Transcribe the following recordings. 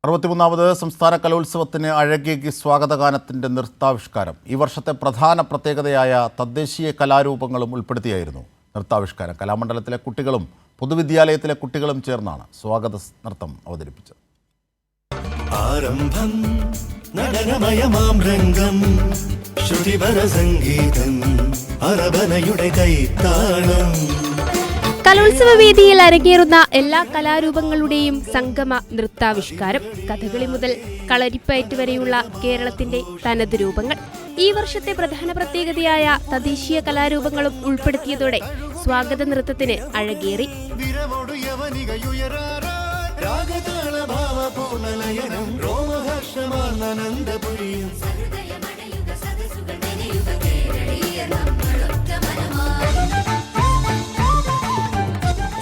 63ാമത് സംസ്ഥാന കലോത്സവത്തിന് അഴകേകി സ്വാഗതഗാനത്തിൻ്റെ നൃത്താവിഷ്കാരം. ഈ വർഷത്തെ പ്രധാന പ്രത്യേകതയായ തദ്ദേശീയ കലാരൂപങ്ങളും ഉൾപ്പെടുത്തിയായിരുന്നു നൃത്താവിഷ്കാരം. കലാമണ്ഡലത്തിലെ കുട്ടികളും പൊതുവിദ്യാലയത്തിലെ കുട്ടികളും ചേർന്നാണ് സ്വാഗത നൃത്തം അവതരിപ്പിച്ചത്. ആരംഭം നടനമയമാം രംഗം, ശ്രുതിപര സംഗീതം, അരബനയുടെ കൈത്താളം. കലോത്സവ വേദിയിൽ അരങ്ങേറുന്ന എല്ലാ കലാരൂപങ്ങളുടെയും സംഗമ നൃത്താവിഷ്കാരം. കഥകളി മുതൽ കളരിപ്പയറ്റ് വരെയുള്ള കേരളത്തിന്റെ തനത് രൂപങ്ങൾ. ഈ വർഷത്തെ പ്രധാന പ്രത്യേകതയായ തദ്ദേശീയ കലാരൂപങ്ങളും ഉൾപ്പെടുത്തിയതോടെ സ്വാഗത നൃത്തത്തിന് അഴകേറി.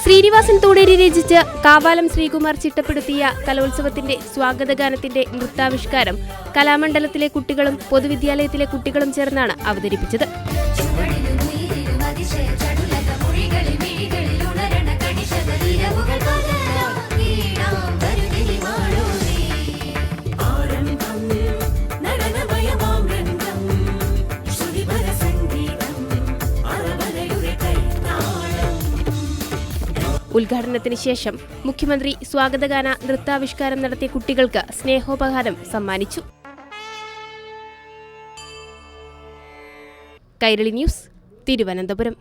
ശ്രീനിവാസൻ തൂടേരി രചിച്ച് കാവാലം ശ്രീകുമാർ ചിട്ടപ്പെടുത്തിയ കലോത്സവത്തിന്റെ സ്വാഗതഗാനത്തിന്റെ നൃത്താവിഷ്കാരം കലാമണ്ഡലത്തിലെ കുട്ടികളും പൊതുവിദ്യാലയത്തിലെ കുട്ടികളും ചേർന്നാണ് അവതരിപ്പിച്ചത്. ഉദ്ഘാടനത്തിന് ശേഷം മുഖ്യമന്ത്രി സ്വാഗതഗാന നൃത്താവിഷ്കാരം നടത്തിയ കുട്ടികൾക്ക് സ്നേഹോപഹാരം സമ്മാനിച്ചു. കൈരളി ന്യൂസ്, തിരുവനന്തപുരം.